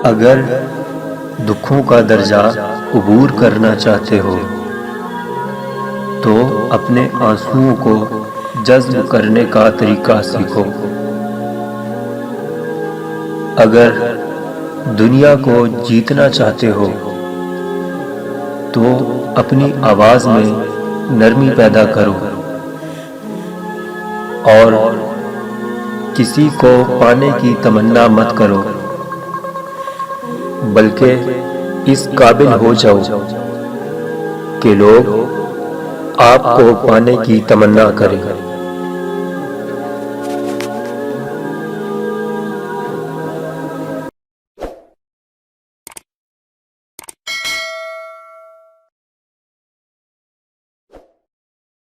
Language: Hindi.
अगर दुखों का दर्जा अबूर करना चाहते हो तो अपने आंसुओं को जज्ब करने का तरीका सीखो। अगर दुनिया को जीतना चाहते हो तो अपनी आवाज में नरमी पैदा करो और किसी को पाने की तमन्ना मत करो, बल्कि इस काबिल हो जाओ कि लोग आपको पाने की तमन्ना करें।